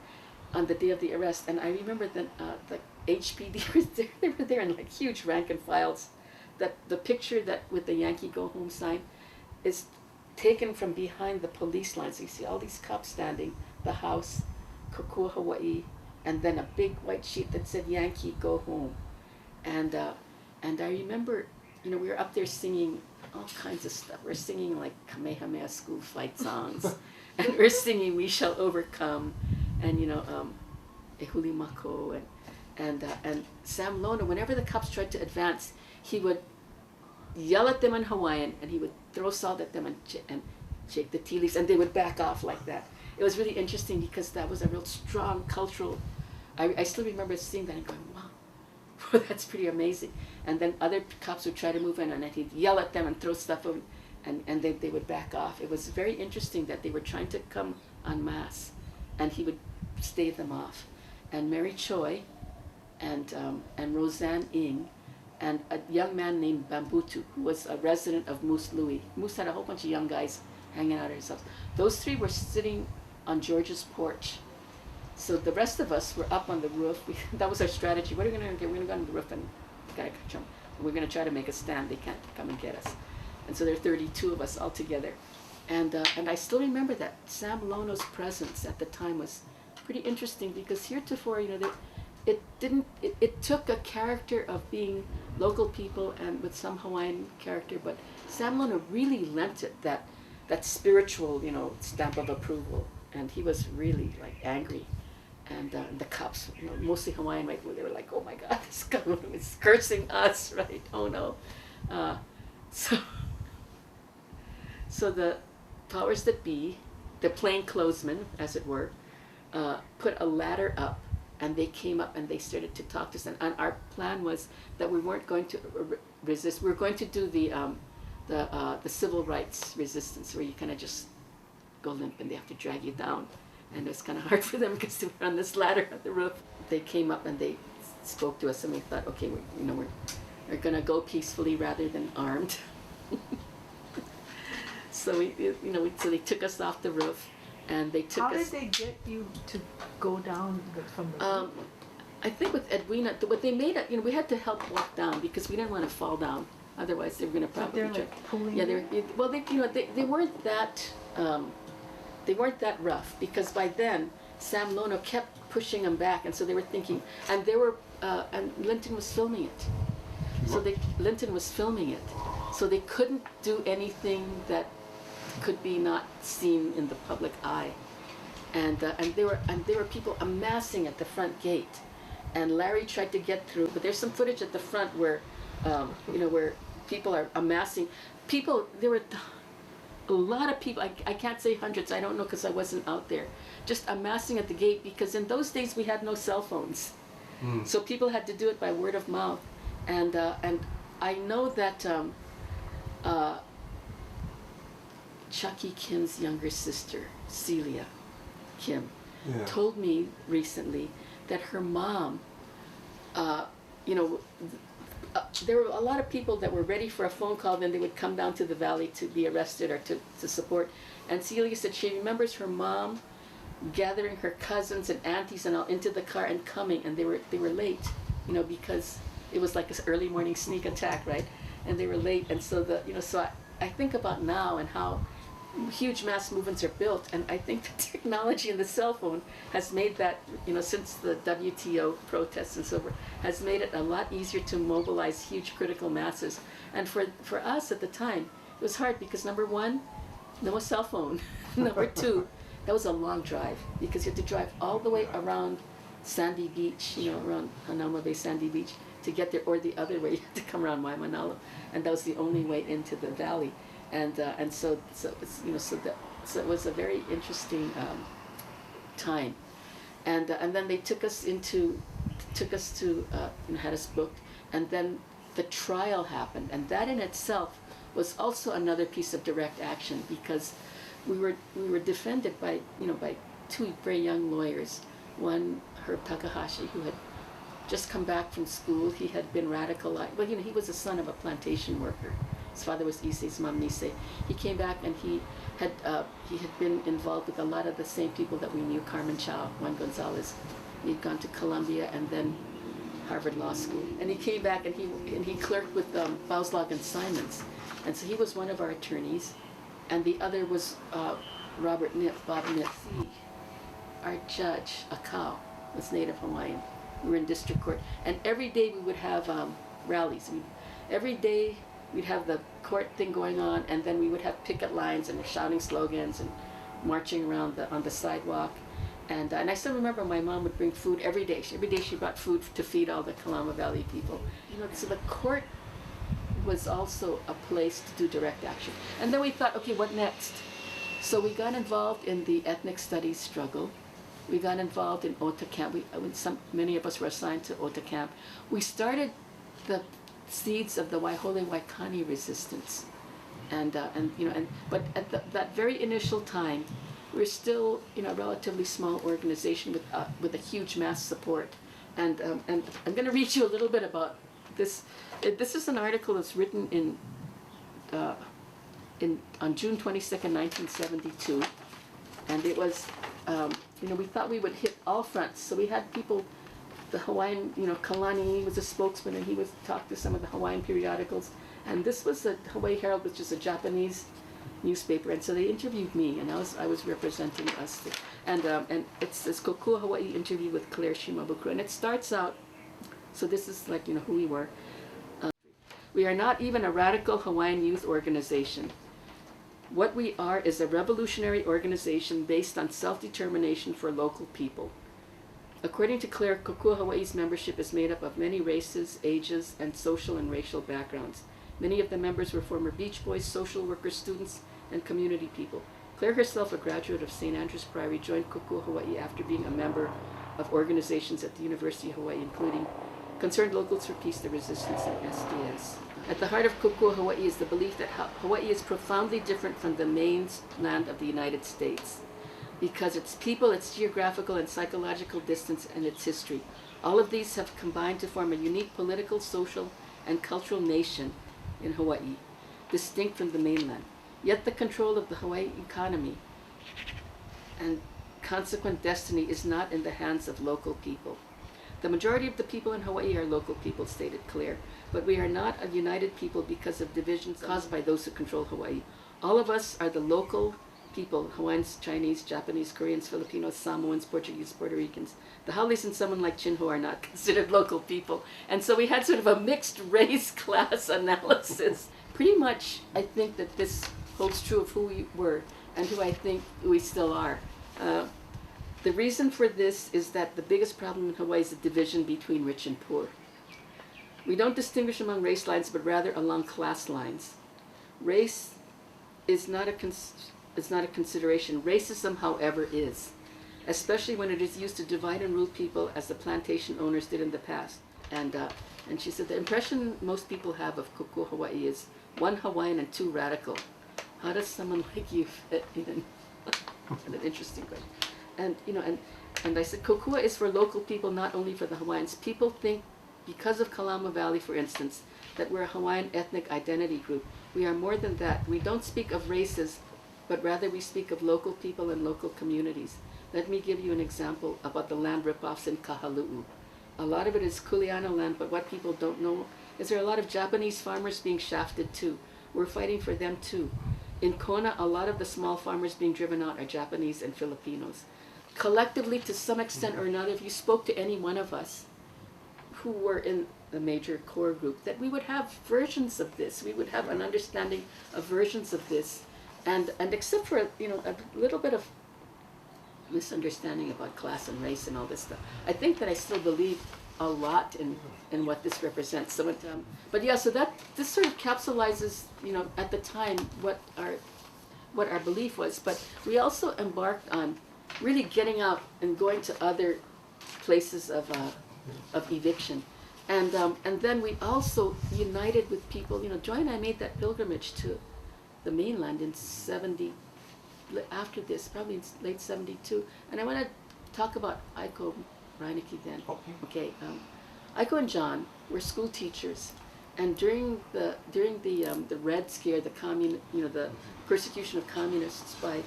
on the day of the arrest, and I remember that the HPD was there. They were there in like huge rank and files. That the picture that with the Yankee Go Home sign is taken from behind the police lines. So you see all these cops standing, the house, Kokua Hawaii, and then a big white sheet that said Yankee Go Home. And I remember, we were up there singing all kinds of stuff. We're singing like Kamehameha school fight songs, and we're singing We Shall Overcome, and Ehuli Mako, and Sam Lono, whenever the cops tried to advance, he would yell at them in Hawaiian, and he would throw salt at them and shake the tea leaves, and they would back off like that. It was really interesting because that was a real strong cultural. I still remember seeing that and going, wow, that's pretty amazing. And then other cops would try to move in, and then he'd yell at them and throw stuff over, and they would back off. It was very interesting that they were trying to come en masse, and he would stave them off. And Mary Choi and Roseanne Ng and a young man named Bambutu, who was a resident of Moose Louis. Moose had a whole bunch of young guys hanging out at his house. Those three were sitting on George's porch. So the rest of us were up on the roof. That was our strategy. What are we going to do? We're going to go on the roof and we're going to try to make a stand. They can't come and get us. And so there are 32 of us all together. And I still remember that Sam Lono's presence at the time was pretty interesting because heretofore, it took a character of being local people and with some Hawaiian character, but Sam Lono really lent it that spiritual, stamp of approval. And he was really like angry. And the cops, mostly Hawaiian, right, they were like, oh my God, this guy is cursing us, right? Oh no. So the powers that be, the plainclothesmen, as it were, put a ladder up, and they came up and they started to talk to us. And our plan was that we weren't going to resist. We were going to do the civil rights resistance, where you kind of just go limp and they have to drag you down. And it was kind of hard for them because they were on this ladder at the roof. They came up and they spoke to us, and we thought, okay, we're going to go peacefully rather than armed. So so they took us off the roof, and they took us. How did they get you to go down from the roof? I think with Edwina, what they made it, we had to help walk down because we didn't want to fall down. Otherwise, they were going to probably. They're like pulling. Yeah, they weren't that. They weren't that rough because by then Sam Lono kept pushing them back, and so they were thinking, and they were, and Linton was filming it. So Linton was filming it, so they couldn't do anything that could be not seen in the public eye, and there were people amassing at the front gate, and Larry tried to get through, but there's some footage at the front where, where people are amassing. There were a lot of people, I can't say hundreds, I don't know because I wasn't out there, just amassing at the gate because in those days we had no cell phones. So people had to do it by word of mouth. And I know that Chucky Kim's younger sister, Celia Kim, told me recently that her mom, there were a lot of people that were ready for a phone call, then they would come down to the valley to be arrested or to support. And Celia said she remembers her mom gathering her cousins and aunties and all into the car and coming, and they were late, because it was like this early morning sneak attack, right? And they were late, and so I think about now and how huge mass movements are built, and I think the technology and the cell phone has made that, since the WTO protests and so forth, has made it a lot easier to mobilize huge critical masses. And for us at the time, it was hard because number one, no cell phone. Number two, that was a long drive because you had to drive all the way around Sandy Beach, around Hanauma Bay, Sandy Beach, to get there, or the other way, you had to come around Waimanalo, and that was the only way into the valley. And so it was a very interesting time, and then they took us to had us booked, and then the trial happened, and that in itself was also another piece of direct action, because we were defended by by two very young lawyers. One, Herb Takahashi, who had just come back from school. He had been radicalized. Well, he was the son of a plantation worker. His father was Issei's mom, Nisei. He came back and he had been involved with a lot of the same people that we knew, Carmen Chao, Juan Gonzalez. He'd gone to Columbia and then Harvard Law School. And he came back and he clerked with Bauslag and Simons. And so he was one of our attorneys. And the other was Bob Nip, our judge, a cow, was Native Hawaiian. We were in district court. And every day we would have rallies. Every day we'd have the court thing going on, and then we would have picket lines and shouting slogans and marching around on the sidewalk. And I still remember my mom would bring food every day. Every day she brought food to feed all the Kalama Valley people. So the court was also a place to do direct action. And then we thought, okay, what next? So we got involved in the ethnic studies struggle. We got involved in Ota Camp. Many of us were assigned to Ota Camp. We started the seeds of the Waihole Waikani resistance. But at that very initial time, we're still a relatively small organization with a huge mass support. And I'm going to read you a little bit about this. This is an article that's written on June 22nd, 1972, and it was we thought we would hit all fronts. So we had people, the Hawaiian, Kalani was a spokesman, and he would talk to some of the Hawaiian periodicals. And this was the Hawaii Herald, which is a Japanese newspaper, and so they interviewed me, and I was representing us. And it's this Kokua Hawaii interview with Claire Shimabukuro, and it starts out. So this is like who we were. We are not even a radical Hawaiian youth organization. What we are is a revolutionary organization based on self-determination for local people. According to Claire, Kokua Hawaii's membership is made up of many races, ages, and social and racial backgrounds. Many of the members were former Beach Boys, social workers, students, and community people. Claire herself, a graduate of St. Andrews Priory, joined Kokua Hawaii after being a member of organizations at the University of Hawaii, including Concerned Locals for Peace, the Resistance, and SDS. At the heart of Kokua Hawaii is the belief that Hawaii is profoundly different from the mainland of the United States, because its people, its geographical and psychological distance, and its history. All of these have combined to form a unique political, social, and cultural nation in Hawaii, distinct from the mainland. Yet the control of the Hawaii economy and consequent destiny is not in the hands of local people. The majority of the people in Hawaii are local people, stated Claire, but we are not a united people because of divisions caused by those who control Hawaii. All of us are the local people, Hawaiians, Chinese, Japanese, Koreans, Filipinos, Samoans, Portuguese, Puerto Ricans. The Haoles and someone like Chinho are not considered local people. And so we had sort of a mixed race class analysis. Pretty much, I think that this holds true of who we were and who I think we still are. The reason for this is that the biggest problem in Hawaii is the division between rich and poor. We don't distinguish among race lines, but rather along class lines. Race is not a consideration. Racism, however, is, especially when it is used to divide and rule people as the plantation owners did in the past. And she said, the impression most people have of Kokua Hawaii is one Hawaiian and two radical. How does someone like you fit in? An interesting question. And I said, Kokua is for local people, not only for the Hawaiians. People think, because of Kalama Valley, for instance, that we're a Hawaiian ethnic identity group. We are more than that. We don't speak of races, but rather we speak of local people and local communities. Let me give you an example about the land ripoffs in Kahalu'u. A lot of it is Kuleana land, but what people don't know is there are a lot of Japanese farmers being shafted too. We're fighting for them too. In Kona, a lot of the small farmers being driven out are Japanese and Filipinos. Collectively, to some extent or another, if you spoke to any one of us who were in the major core group, that we would have versions of this. We would have an understanding of versions of this. And except for, a little bit of misunderstanding about class and race and all this stuff, I think that I still believe a lot in what this represents. So this sort of capsulizes, at the time what our belief was. But we also embarked on really getting out and going to other places of eviction. And then we also united with people. Joy and I made that pilgrimage to the mainland in 70, after this, probably in late 72. And I want to talk about Aiko Reinecke then. Okay. Aiko and John were school teachers, and during the Red Scare, the persecution of communists by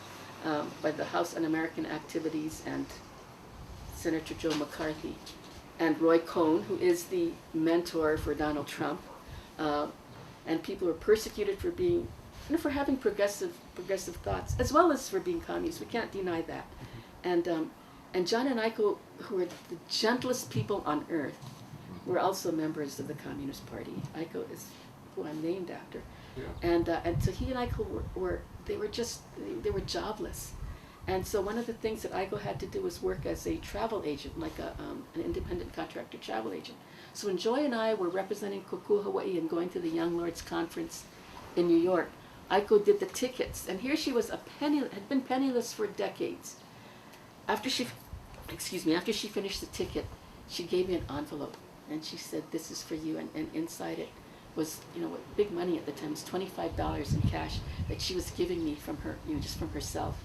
the House Un-American Activities and Senator Joe McCarthy and Roy Cohn, who is the mentor for Donald Trump, and people were persecuted for being, for having progressive thoughts, as well as for being communists. We can't deny that. And John and Aiko, who were the gentlest people on earth, were also members of the Communist Party. Aiko is who I'm named after. Yeah. And so he and Aiko were jobless. And so one of the things that Aiko had to do was work as a travel agent, like an independent contractor travel agent. So when Joy and I were representing Kokua Hawaii and going to the Young Lords Conference in New York, Aiko did the tickets. And here she was had been penniless for decades. After she finished the ticket, she gave me an envelope, and she said, "This is for you." And inside it was, big money at the time. It was $25 in cash that she was giving me from her, just from herself.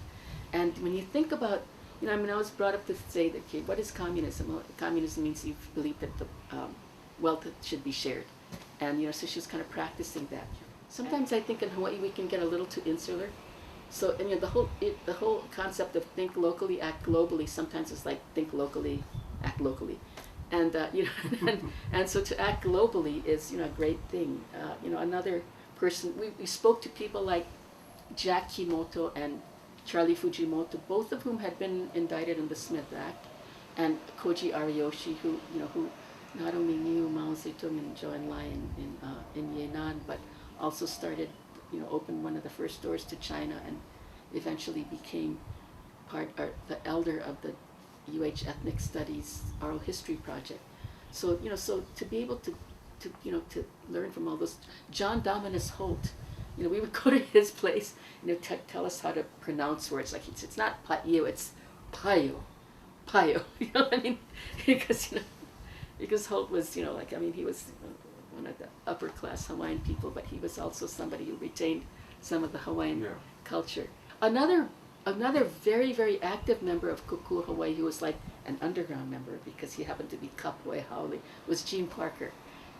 And when you think about, I was brought up to say that, okay, what is communism? Well, communism means you believe that the wealth should be shared. And, so she was kind of practicing that. Sometimes I think in Hawaii we can get a little too insular. So, the whole concept of think locally, act globally, sometimes it's like think locally, act locally. And, and so to act globally is, a great thing. Another person, we spoke to people like Jack Kimoto and Charlie Fujimoto, both of whom had been indicted in the Smith Act, and Koji Ariyoshi, who not only knew Mao Zedong and Zhou Enlai in Yan'an, but also started, opened one of the first doors to China, and eventually became the elder of the UH Ethnic Studies Oral History Project. So, so to be able to learn from all those, John Dominus Holt, we would go to his place, tell us how to pronounce words. Like it's not Paio, it's Paio, because Holt was, he was one of the upper class Hawaiian people, but he was also somebody who retained some of the Hawaiian culture. Another very, very active member of Kokua Hawaii, who was like an underground member because he happened to be Kapoi Haole, was Gene Parker.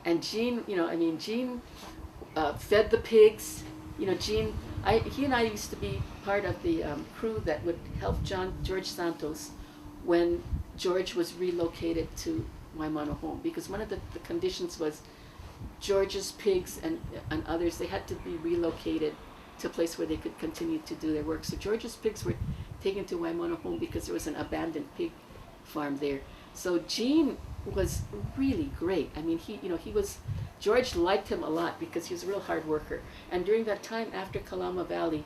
And Gene, Gene fed the pigs. Gene, he and I used to be part of the crew that would help George Santos when George was relocated to Waimano home, because one of the conditions was George's pigs and others, they had to be relocated to a place where they could continue to do their work. So George's pigs were taken to Waimano home because there was an abandoned pig farm there. So Gene was really great. George liked him a lot because he was a real hard worker. And during that time after Kalama Valley,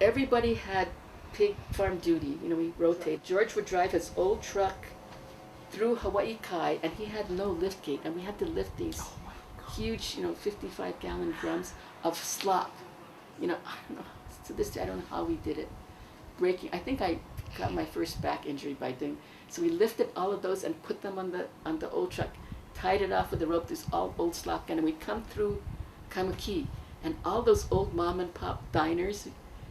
everybody had pig farm duty. We rotate. George would drive his old truck through Hawaii Kai, and he had no lift gate, and we had to lift these huge, 55-gallon drums of slop. I don't know, to this day I don't know how we did it. Breaking, I think I got my first back injury by doing, so we lifted all of those and put them on the old truck, tied it off with a rope, this all old slop gun, and we'd come through Kaimuki, and all those old mom and pop diners,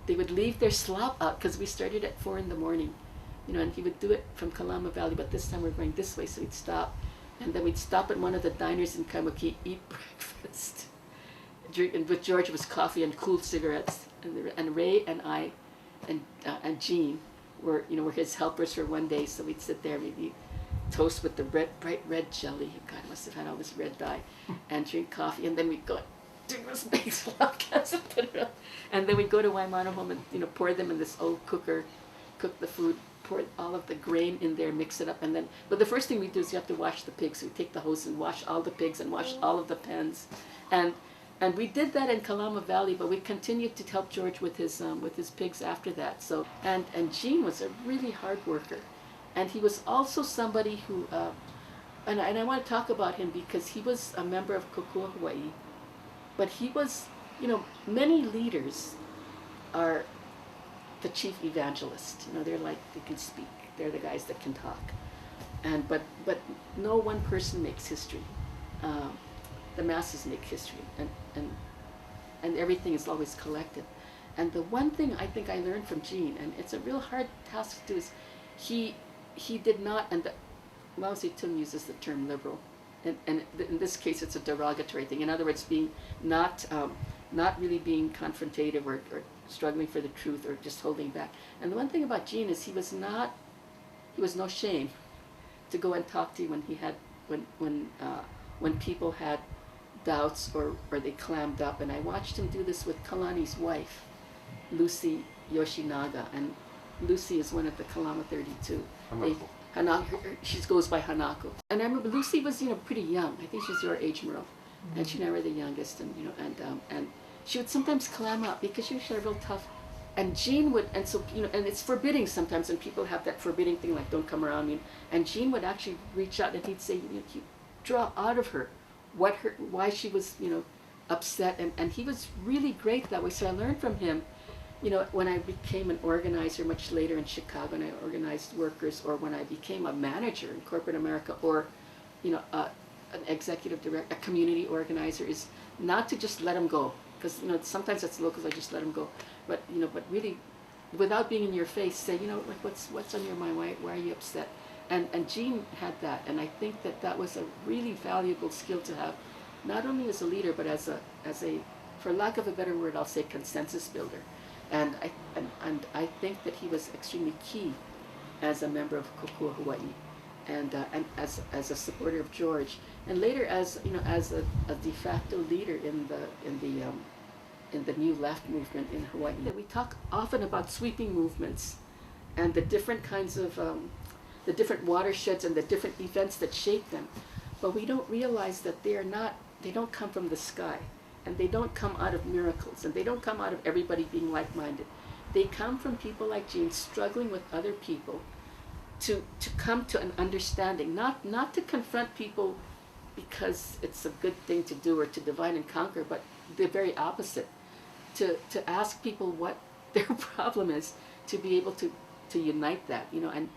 they would leave their slop out, because we started at 4 in the morning, and he would do it from Kalama Valley, but this time we're going this way, so we'd stop, and then we'd stop at one of the diners in Kaimuki, eat breakfast. And with George it was coffee and cool cigarettes, and Ray and I and Gene were his helpers for one day, so we'd sit there, maybe toast with the bright red jelly, God, I must have had all this red dye, and drink coffee, and then we'd go drink this big slop and then we'd go to Waimano home and pour them in this old cooker, cook the food, pour all of the grain in there, mix it up, and then, but the first thing we do is you have to wash the pigs. So we take the hose and wash all the pigs and wash all of the pens, and we did that in Kalama Valley, but we continued to help George with his pigs after that. So, and Gene was a really hard worker, and he was also somebody who, and I want to talk about him because he was a member of Kokua Hawaii, but he was, many leaders are the chief evangelist. They're like, they can speak. They're the guys that can talk, but no one person makes history. the masses make history, and everything is always collective. And the one thing I think I learned from Gene, and it's a real hard task to do, is he did not, and Mao Zedong uses the term liberal, and in this case it's a derogatory thing. In other words, being not really being confrontative or struggling for the truth or just holding back. And the one thing about Gene is he was no shame to go and talk to you when people had doubts or they clammed up. And I watched him do this with Kalani's wife, Lucy Yoshinaga, and Lucy is one of the Kalama 32. She goes by Hanako. And I remember Lucy was, pretty young. I think she's your age, Merle. Mm-hmm. And she's never the youngest, and she would sometimes clam up because she was real tough. And Gene would, and so, and it's forbidding sometimes, and people have that forbidding thing like, don't come around me. And Gene would actually reach out and he'd say, he'd draw out of her why she was, upset. And he was really great that way. So I learned from him, when I became an organizer much later in Chicago, and I organized workers, or when I became a manager in corporate America, or, an executive director, a community organizer, is not to just let them go. Because, sometimes as locals I just let them go. But, but really, without being in your face, say, like, what's on your mind? Why are you upset? And Gene had that, and I think that was a really valuable skill to have, not only as a leader, but as a, for lack of a better word, I'll say consensus builder. And I think that he was extremely key as a member of Kokua Hawaii, and as a supporter of George, and later as a de facto leader in the New Left movement in Hawaii. We talk often about sweeping movements and the different kinds of the different watersheds and the different events that shape them, but we don't realize that they don't come from the sky, and they don't come out of miracles, and they don't come out of everybody being like-minded. They come from people like Gene struggling with other people to come to an understanding, not to confront people because it's a good thing to do or to divide and conquer, but the very opposite, to ask people what their problem is, to be able to unite that, and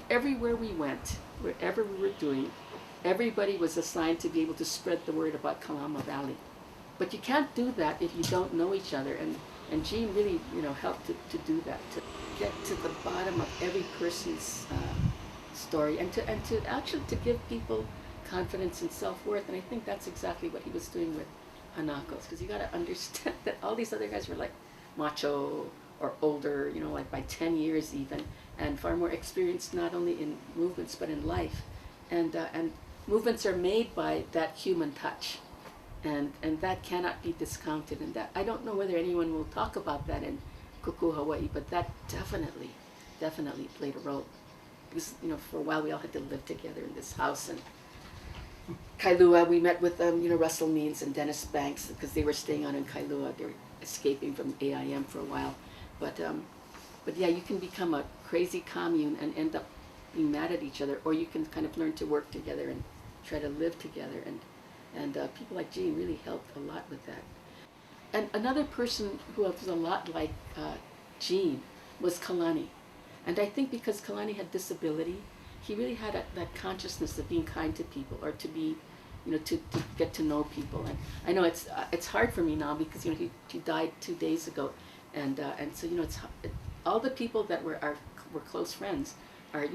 everywhere we went, wherever we were doing, everybody was assigned to be able to spread the word about Kalama Valley. But you can't do that if you don't know each other, and Gene really, helped to do that, to get to the bottom of every person's story, and to actually to give people confidence and self-worth. And I think that's exactly what he was doing with Hanako's, because you got to understand that all these other guys were like macho or older, like by 10 years even, and far more experienced not only in movements but in life, and movements are made by that human touch. And that cannot be discounted, and that I don't know whether anyone will talk about that in Kokua Hawaii, but that definitely played a role, because for a while we all had to live together in this house. And Kailua, we met with Russell Means and Dennis Banks, because they were staying on in Kailua. They were escaping from AIM for a while, but yeah, you can become a crazy commune and end up being mad at each other, or you can kind of learn to work together and try to live together. And people like Gene really helped a lot with that. And another person who was a lot like Gene was Kalani. And I think because Kalani had disability, he really had that consciousness of being kind to people, or to be, to get to know people. And I know it's hard for me now because he died 2 days ago, and so it's all the people that were close friends are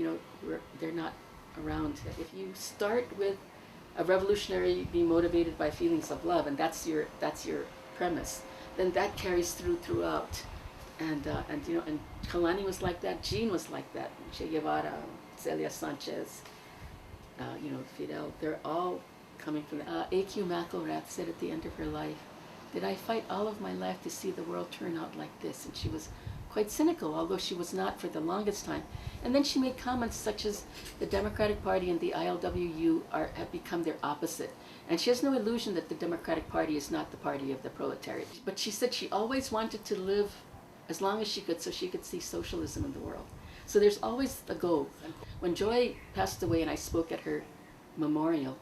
they're not around. If you start with a revolutionary being motivated by feelings of love, and that's your premise, then that carries throughout. And Kalani was like that. Gene was like that. Che Guevara, Celia Sanchez, Fidel. They're all coming from that. A.Q. McElrath said at the end of her life, "Did I fight all of my life to see the world turn out like this?" And she was quite cynical, although she was not for the longest time. And then she made comments such as the Democratic Party and the ILWU have become their opposite. And she has no illusion that the Democratic Party is not the party of the proletariat. But she said she always wanted to live as long as she could, so she could see socialism in the world. So there's always a goal. When Joy passed away and I spoke at her memorial,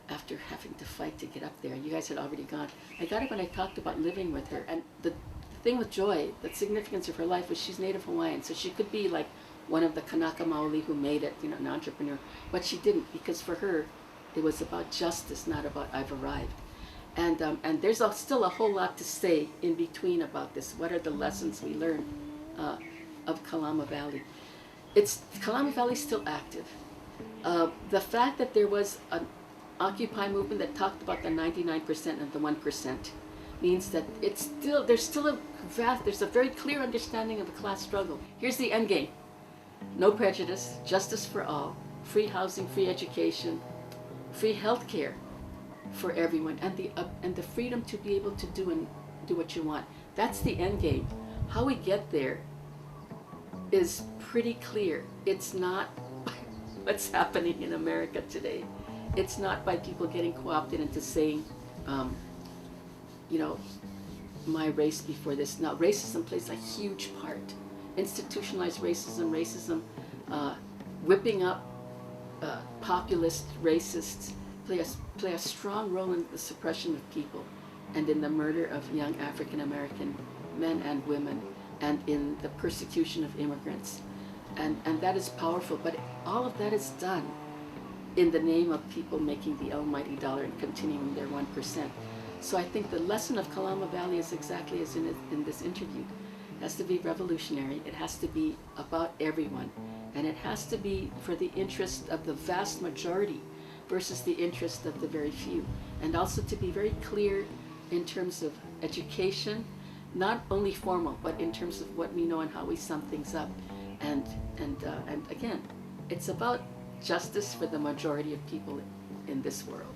after having to fight to get up there, you guys had already gone, I got up and I talked about living with her. And the thing with Joy, the significance of her life, was she's Native Hawaiian, so she could be like one of the Kanaka Maoli who made it, an entrepreneur, but she didn't, because for her, It was about justice, not about I've arrived. And there's still a whole lot to say in between about this. What are the lessons we learned of Kalama Valley? Kalama Valley is still active. The fact that there was an Occupy movement that talked about the 99% and the 1% means that there's a very clear understanding of a class struggle. Here's the end game. No prejudice, justice for all, free housing, free education, free health care for everyone, and the freedom to be able to do what you want. That's the end game. How we get there is pretty clear. It's not what's happening in America today. It's not by people getting co-opted into saying, my race before this. Now, racism plays a huge part. Institutionalized racism, whipping up populist racists play a strong role in the suppression of people and in the murder of young African American men and women and in the persecution of immigrants. And that is powerful, but all of that is done in the name of people making the almighty dollar and continuing their 1%. So I think the lesson of Kalama Valley is exactly as in this interview. It has to be revolutionary, it has to be about everyone, and it has to be for the interest of the vast majority versus the interest of the very few. And also to be very clear in terms of education, not only formal, but in terms of what we know and how we sum things up. And again, it's about justice for the majority of people in this world.